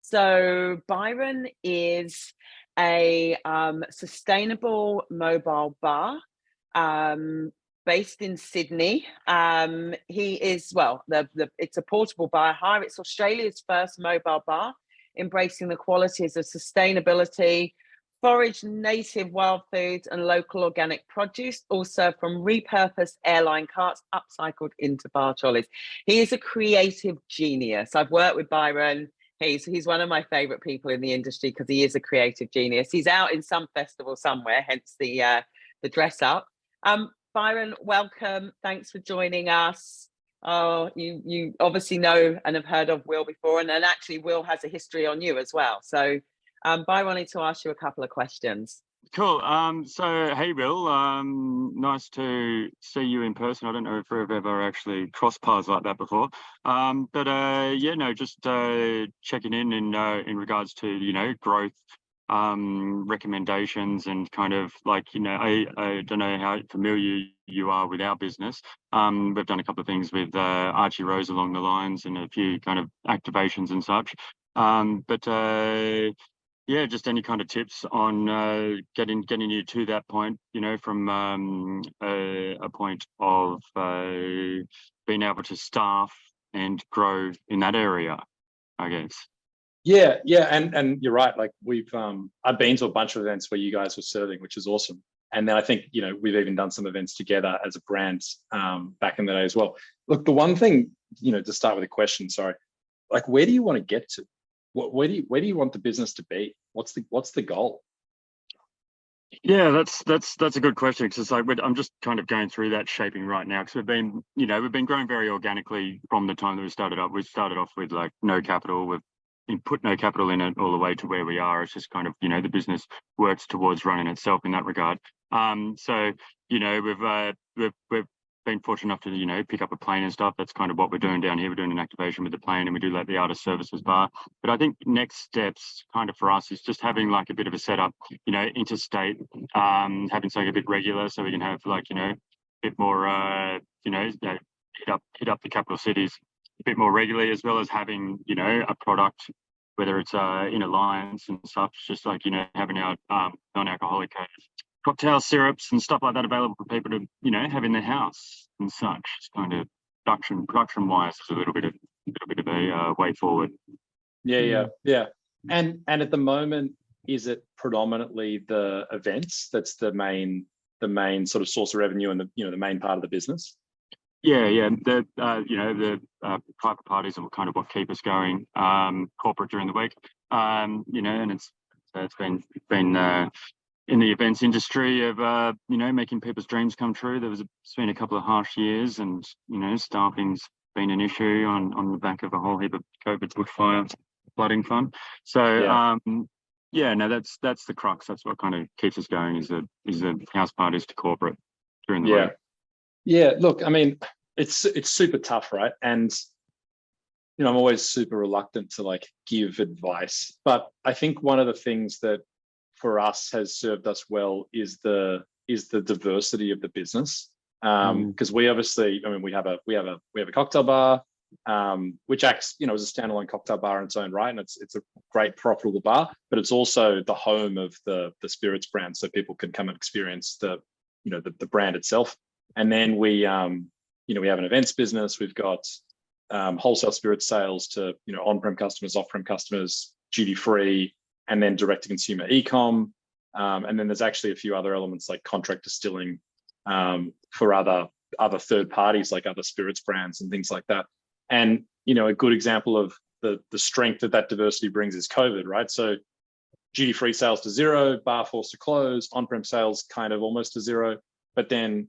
So Byron is a sustainable mobile bar based in Sydney. He is, well, it's a portable bar hire. It's Australia's first mobile bar, embracing the qualities of sustainability, forage native wild foods and local organic produce, all served from repurposed airline carts, upcycled into bar trolleys. He is a creative genius. I've worked with Byron. He's one of my favorite people in the industry because he is a creative genius. He's out in some festival somewhere, hence the dress up. Byron, welcome. Thanks for joining us. Oh, you obviously know and have heard of Will before, and then actually Will has a history on you as well. So I wanted to ask you a couple of questions. Cool. So, hey, Bill. Nice to see you in person. I don't know if we've ever actually crossed paths like that before. Yeah, no, just checking in regards to growth, recommendations, and kind of like I don't know how familiar you are with our business. We've done a couple of things with Archie Rose along the lines and a few kind of activations and such. Yeah, just any kind of tips on getting you to that point, from a point of being able to staff and grow in that area, I guess. Yeah, and you're right. Like I've been to a bunch of events where you guys were serving, which is awesome. And then I think we've even done some events together as a brand back in the day as well. Look, the one thing to start with a question, sorry, like where do you want to get to? Where do you want the business to be? What's the goal? Yeah, that's a good question, because like I'm just kind of going through that shaping right now, because we've been growing very organically from the time that we started up. We started off with like no capital. We've put no capital in it all the way to where we are. It's just kind of the business works towards running itself in that regard. So we've been fortunate enough to pick up a plane and stuff. That's kind of what we're doing down here. We're doing an activation with the plane, and we do like the artist services bar. But I think next steps kind of for us is just having like a bit of a setup, interstate, having something a bit regular, so we can have like a bit more hit up the capital cities a bit more regularly, as well as having a product, whether it's in alliance and stuff, just like having our non-alcoholic cocktail syrups and stuff like that available for people to have in their house and such. It's kind of production wise is a little bit of a way forward. Yeah. And at the moment, is it predominantly the events that's the main sort of source of revenue and the main part of the business? Yeah. The private parties are kind of what keep us going. Corporate during the week, and it's been in the events industry of making people's dreams come true. It's been a couple of harsh years, and staffing's been an issue on the back of a whole heap of COVID bushfire flooding fun. So that's the crux. That's what kind of keeps us going, is the house parties to corporate during the week. Yeah, look, I mean, it's super tough, right? And I'm always super reluctant to like give advice, but I think one of the things that for us has served us well is the diversity of the business, because we obviously, we have a cocktail bar, which acts as a standalone cocktail bar in its own right, and it's a great profitable bar, but it's also the home of the spirits brand, so people can come and experience the brand itself. And then we have an events business. We've got wholesale spirits sales to on-prem customers, off-prem customers, duty free, and then direct to consumer e-com. And then there's actually a few other elements like contract distilling for other third parties, like other spirits brands and things like that. And a good example of the strength that diversity brings is COVID, right? So duty free sales to zero, bar forced to close, on-prem sales kind of almost to zero, but then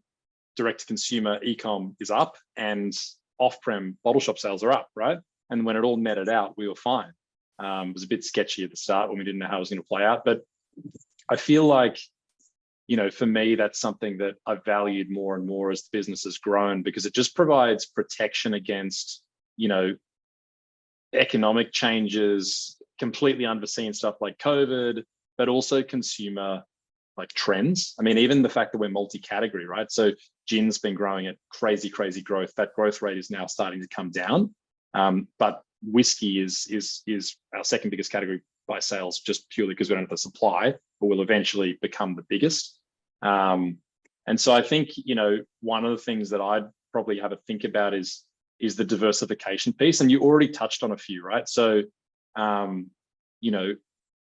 direct to consumer e-com is up, and off-prem bottle shop sales are up, right? And when it all netted out, we were fine. It was a bit sketchy at the start when we didn't know how it was going to play out, but I feel like, for me, that's something that I've valued more and more as the business has grown, because it just provides protection against, economic changes, completely unforeseen stuff like COVID, but also consumer like trends. I mean, even the fact that we're multi-category, right? So gin's been growing at crazy growth. That growth rate is now starting to come down. But whiskey is our second biggest category by sales, just purely because we don't have the supply, but will eventually become the biggest. And so I think, you know, one of the things that I'd probably have a think about is the diversification piece. And you already touched on a few, right? So, you know,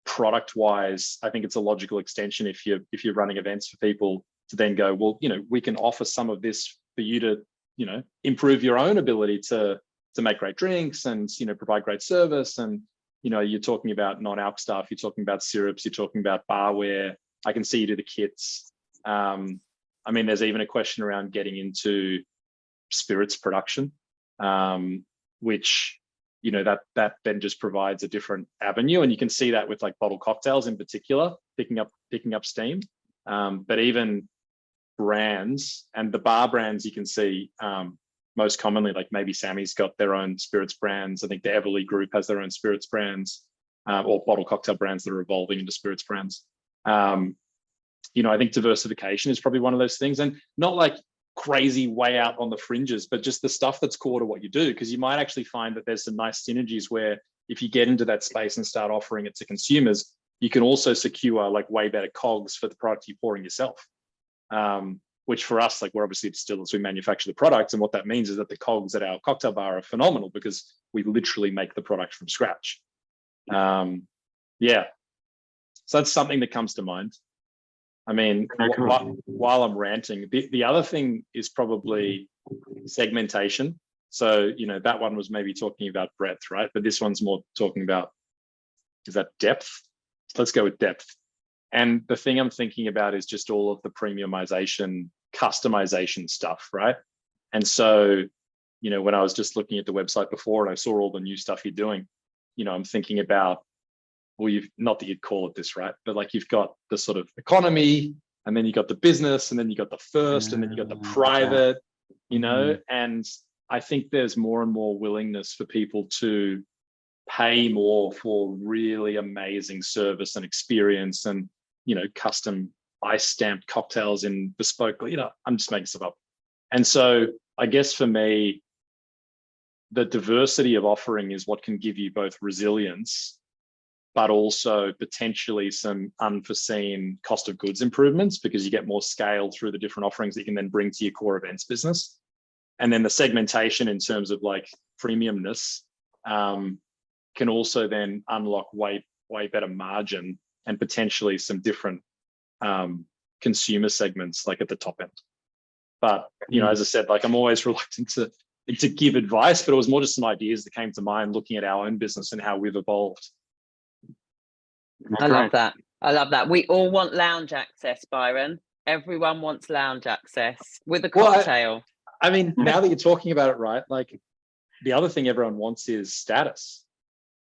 product wise, I think it's a logical extension if you're running events for people to then go, well, you know, we can offer some of this for you to, you know, improve your own ability to make great drinks and, you know, provide great service. And, you know, you're talking about non-alc stuff, you're talking about syrups, you're talking about barware. I can see you do the kits. I mean, there's even a question around getting into spirits production, which, you know, that then just provides a different avenue. And you can see that with like bottled cocktails in particular, picking up steam. But even brands and the bar brands, you can see most commonly, like maybe Sammy's got their own spirits brands. I think the Everly Group has their own spirits brands, or bottled cocktail brands that are evolving into spirits brands. You know, I think diversification is probably one of those things, and not like crazy way out on the fringes, but just the stuff that's core to what you do, because you might actually find that there's some nice synergies where if you get into that space and start offering it to consumers, you can also secure like way better COGS for the product you're pouring yourself. Which for us, like we're obviously distillers, we manufacture the products, and what that means is that the COGS at our cocktail bar are phenomenal because we literally make the product from scratch. Yeah, so that's something that comes to mind. I mean, while I'm ranting, the other thing is probably segmentation. So, you know, that one was maybe talking about breadth, right? But this one's more talking about, is that depth? Let's go with depth. And the thing I'm thinking about is just all of the premiumization, customization stuff, right? And so, you know, when I was just looking at the website before and I saw all the new stuff you're doing, you know, I'm thinking about, well, you've not that you'd call it this, right? But like you've got the sort of economy, and then you got the business, and then you got the first, and then you got the private, you know, and I think there's more and more willingness for people to pay more for really amazing service and experience and, you know, custom ice stamped cocktails in bespoke, you know, I'm just making stuff up. And so I guess for me, the diversity of offering is what can give you both resilience, but also potentially some unforeseen cost of goods improvements because you get more scale through the different offerings that you can then bring to your core events business. And then the segmentation in terms of like premiumness can also then unlock way better margin and potentially some different consumer segments like at the top end. But, you know, as I said, like I'm always reluctant to give advice, but it was more just some ideas that came to mind looking at our own business and how we've evolved. I love that. I love that. We all want lounge access, Byron. Everyone wants lounge access with a cocktail. Well, I mean, now that you're talking about it, right? Like the other thing everyone wants is status,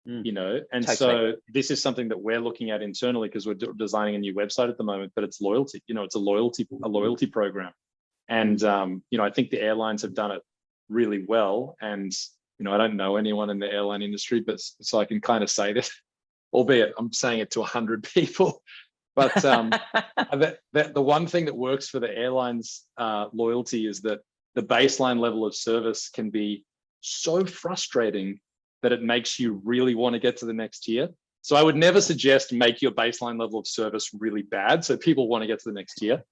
you know? And totally. So this is something that we're looking at internally because we're designing a new website at the moment, but it's loyalty, you know, it's a loyalty program. And, you know, I think the airlines have done it really well. And, you know, I don't know anyone in the airline industry, but so I can kind of say this, albeit I'm saying it to 100 people. But the one thing that works for the airlines loyalty is that the baseline level of service can be so frustrating that it makes you really want to get to the next tier. So I would never suggest make your baseline level of service really bad so people want to get to the next tier.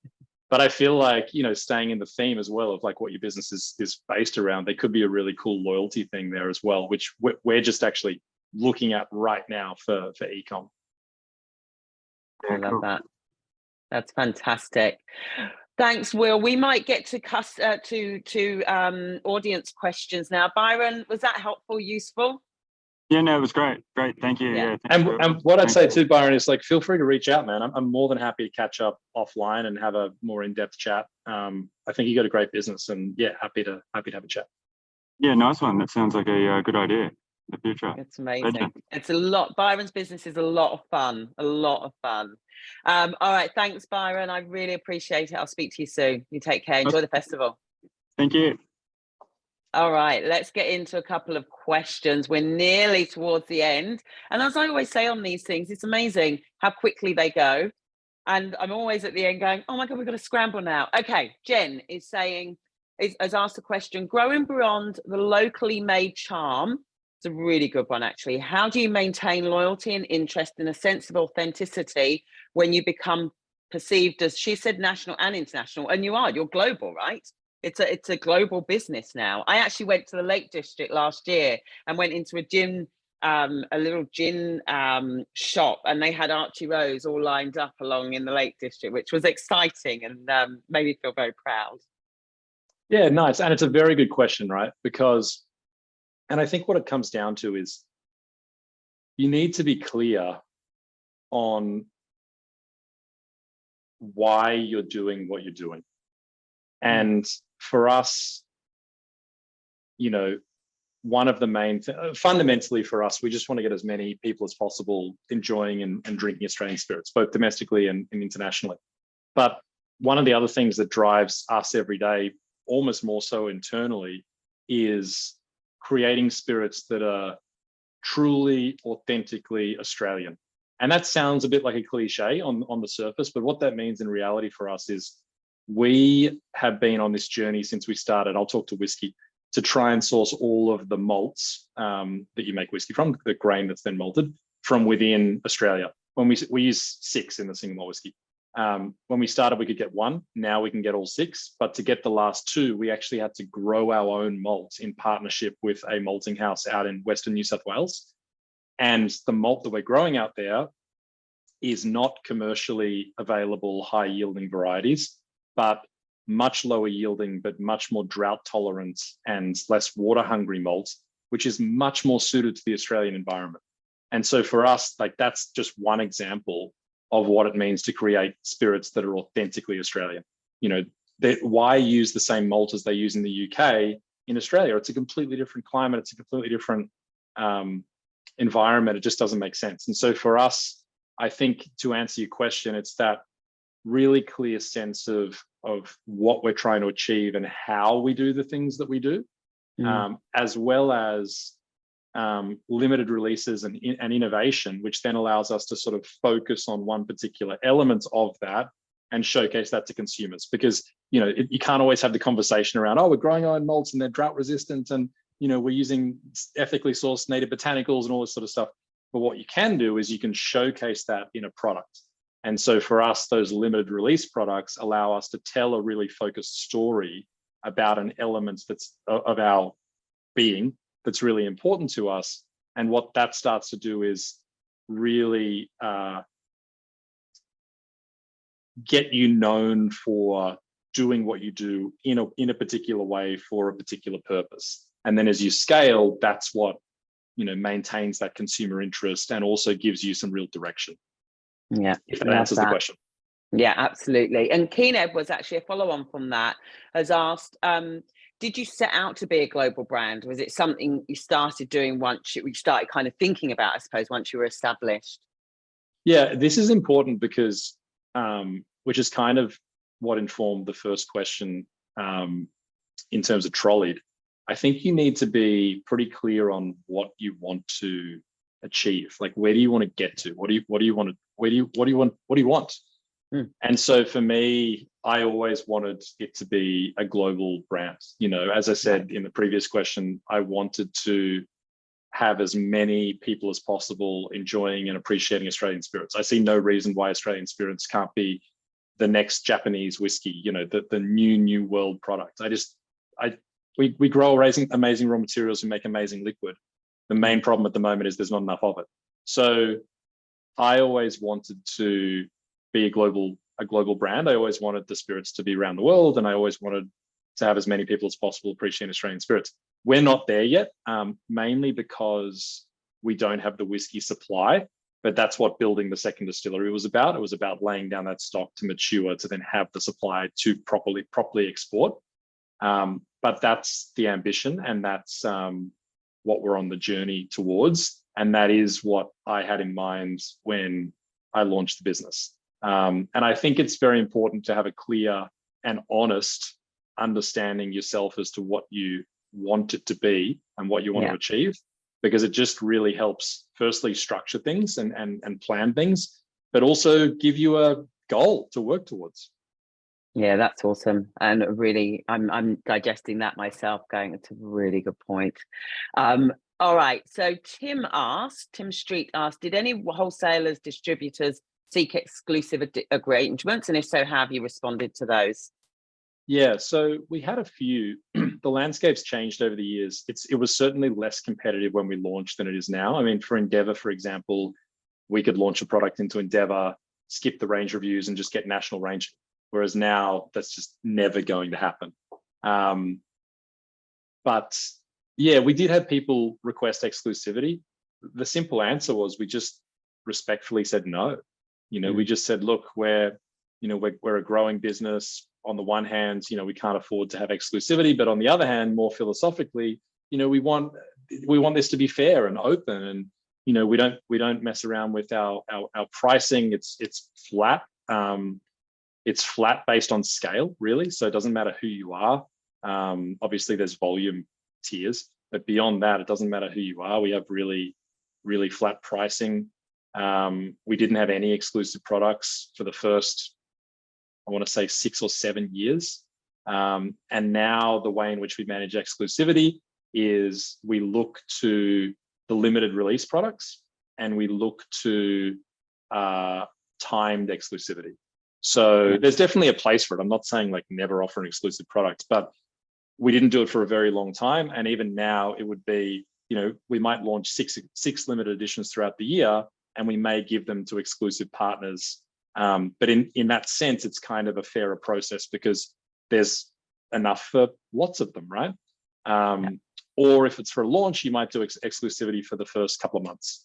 But I feel like, you know, staying in the theme as well of like what your business is based around, there could be a really cool loyalty thing there as well, which we're just actually looking at right now for ecom. I love that. That's fantastic. Thanks, Will. We might get to audience questions now. Byron, was that helpful, useful? Yeah, no, it was great. Great, thank you. Yeah. And what I'd say too, Byron, is like feel free to reach out, man. I'm more than happy to catch up offline and have a more in-depth chat. I think you got a great business, and yeah, happy to have a chat. Yeah, nice one. That sounds like a good idea. The future. It's amazing. It's a lot. Byron's business is a lot of fun. All right. Thanks, Byron. I really appreciate it. I'll speak to you soon. You take care. Enjoy the festival. Thank you. All right. Let's get into a couple of questions. We're nearly towards the end. And as I always say on these things, it's amazing how quickly they go. And I'm always at the end going, oh my God, we've got to scramble now. Okay, Jen is saying, has asked a question, growing beyond the locally made charm. It's a really good one, actually. How do you maintain loyalty and interest in a sense of authenticity when you become perceived as, she said, national and international, and you're global, right? It's a global business now. I actually went to the Lake District last year and went into a little gin shop, and they had Archie Rose all lined up along in the Lake District, which was exciting and made me feel very proud. Yeah, nice. And it's a very good question, right? Because, and I think what it comes down to is you need to be clear on why you're doing what you're doing. And for us, one of the main fundamentally for us, we just want to get as many people as possible enjoying and drinking Australian spirits, both domestically and internationally. But one of the other things that drives us every day, almost more so internally, is creating spirits that are truly, authentically Australian. And that sounds a bit like a cliche on the surface, but what that means in reality for us is we have been on this journey since we started. I'll talk to whiskey, to try and source all of the malts that you make whiskey from, the grain that's then malted, from within Australia. When we use 6 in the single malt whiskey. When we started, we could get 1. Now we can get all 6. But to get the last 2, we actually had to grow our own malt in partnership with a malting house out in Western New South Wales. And the malt that we're growing out there is not commercially available high-yielding varieties, but much lower yielding, but much more drought tolerant and less water hungry malt, which is much more suited to the Australian environment. And so for us, like, that's just one example of what it means to create spirits that are authentically Australian. Why use the same malt as they use in the UK in Australia? It's a completely different climate. It's a completely different environment. It just doesn't make sense. And so for us, I think, to answer your question, it's that really clear sense of what we're trying to achieve and how we do the things that we do, as well as limited releases and innovation, which then allows us to sort of focus on one particular element of that and showcase that to consumers. Because you can't always have the conversation around, oh, we're growing our own malts and they're drought resistant, and we're using ethically sourced native botanicals and all this sort of stuff. But what you can do is you can showcase that in a product. And so for us, those limited release products allow us to tell a really focused story about an element that's of our being that's really important to us. And what that starts to do is really get you known for doing what you do in a particular way for a particular purpose. And then as you scale, that's what maintains that consumer interest and also gives you some real direction. Yeah, if that answers the question. Yeah, absolutely. And Keen Ed was actually a follow-on from that, has asked, did you set out to be a global brand? Was it something you started doing once you started kind of thinking about, I suppose, once you were established? Yeah, this is important because, which is kind of what informed the first question in terms of trolleyed. I think you need to be pretty clear on what you want to achieve. Like, where do you want to get to? What do you want? And so for me, I always wanted it to be a global brand. As I said in the previous question, I wanted to have as many people as possible enjoying and appreciating Australian spirits. I see no reason why Australian spirits can't be the next Japanese whiskey, the new world product. We grow amazing raw materials and make amazing liquid. The main problem at the moment is there's not enough of it. So I always wanted to be a global brand. I always wanted the spirits to be around the world, and I always wanted to have as many people as possible appreciate Australian spirits. We're not there yet, mainly because we don't have the whiskey supply, but that's what building the second distillery was about. It was about laying down that stock to mature, to then have the supply to properly export. But that's the ambition, and that's what we're on the journey towards. And that is what I had in mind when I launched the business. And I think it's very important to have a clear and honest understanding yourself as to what you want it to be and what you want to achieve, because it just really helps, firstly, structure things and plan things, but also give you a goal to work towards. Yeah, that's awesome. And really, I'm digesting that myself, going, it's a really good point. All right. So Tim Street asked, did any wholesalers, distributors seek exclusive arrangements? And if so, how have you responded to those? Yeah, so we had a few. The landscape's changed over the years. It was certainly less competitive when we launched than it is now. I mean, for Endeavour, for example, we could launch a product into Endeavour, skip the range reviews and just get national range. Whereas now that's just never going to happen. But yeah, we did have people request exclusivity. The simple answer was we just respectfully said no. We just said, look, we're a growing business. On the one hand, we can't afford to have exclusivity, but on the other hand, more philosophically, we want this to be fair and open, and we don't mess around with our pricing. It's flat. It's flat based on scale, really. So it doesn't matter who you are. Obviously, there's volume tiers, but beyond that, it doesn't matter who you are. We have really, really flat pricing. We didn't have any exclusive products for the first, I want to say, 6 or 7 years. And now the way in which we manage exclusivity is we look to the limited release products and we look to timed exclusivity. So there's definitely a place for it. I'm not saying like never offer an exclusive product, but we didn't do it for a very long time. And even now it would be, we might launch six limited editions throughout the year, and we may give them to exclusive partners. But in that sense, it's kind of a fairer process because there's enough for lots of them, right? Or if it's for a launch, you might do exclusivity for the first couple of months.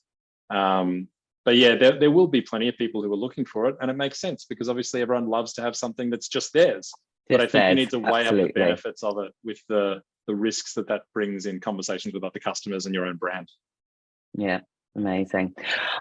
But yeah, there will be plenty of people who are looking for it, and it makes sense because obviously everyone loves to have something that's just theirs. But I think you need to weigh up the benefits of it with the risks that brings in conversations with other customers and your own brand. Yeah, amazing.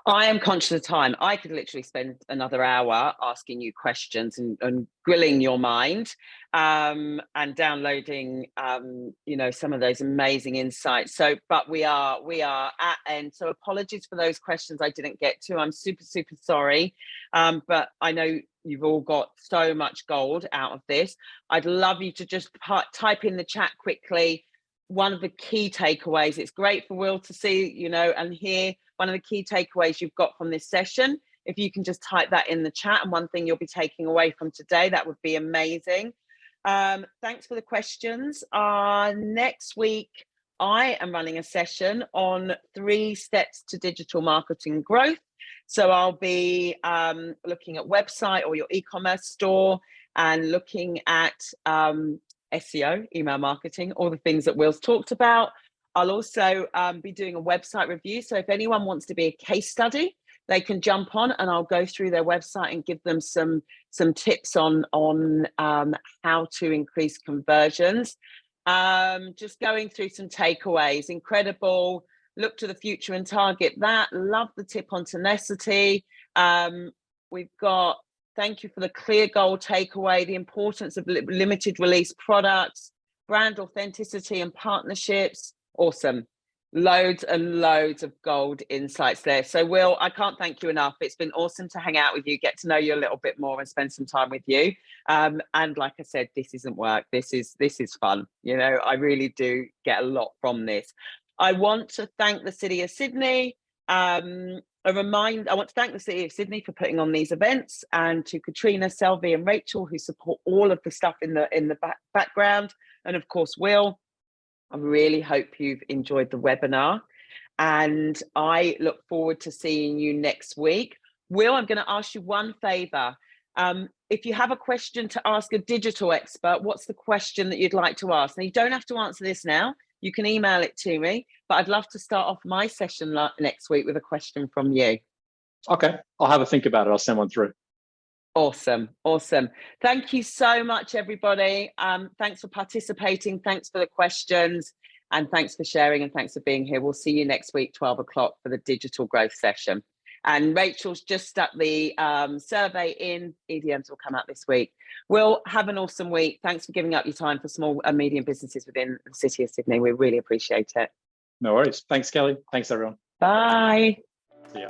I am conscious of time. I could literally spend another hour asking you questions and grilling your mind, and downloading some of those amazing insights. So but we are at end, so apologies for those questions I didn't get to. I'm super sorry, but I know you've all got so much gold out of this. I'd love you to just type in the chat quickly one of the key takeaways. It's great for Will to see, and hear one of the key takeaways you've got from this session. If you can just type that in the chat, and one thing you'll be taking away from today, that would be amazing. Thanks for the questions. Next week, I am running a session on 3 steps to digital marketing growth. So I'll be looking at website or your e-commerce store, and looking at SEO, email marketing, all the things that Will's talked about. I'll also be doing a website review. So if anyone wants to be a case study, they can jump on and I'll go through their website and give them some tips on how to increase conversions. Just going through some takeaways. Incredible. Look to the future and target that. Love the tip on tenacity. We've got, thank you for the clear goal takeaway, the importance of limited release products, brand authenticity and partnerships. Awesome. Loads and loads of gold insights there. So Will, I can't thank you enough. It's been awesome to hang out with you, get to know you a little bit more and spend some time with you. And like I said, this isn't work. This is fun. I really do get a lot from this. I want to thank the City of Sydney. I want to thank the City of Sydney for putting on these events, and to Katrina, Selvi and Rachel, who support all of the stuff in the background. And of course, Will, I really hope you've enjoyed the webinar, and I look forward to seeing you next week. Will, I'm going to ask you one favor. If you have a question to ask a digital expert, what's the question that you'd like to ask? Now, you don't have to answer this now. You can email it to me, but I'd love to start off my session next week with a question from you. Okay, I'll have a think about it. I'll send one through. Awesome. Thank you so much, everybody. Thanks for participating. Thanks for the questions, and thanks for sharing, and thanks for being here. We'll see you next week, 12 o'clock, for the digital growth session. And Rachel's just stuck the survey in. EDMs will come out this week. Will, have an awesome week. Thanks for giving up your time for small and medium businesses within the City of Sydney. We really appreciate it. No worries. Thanks, Kelly. Thanks, everyone. Bye. See ya.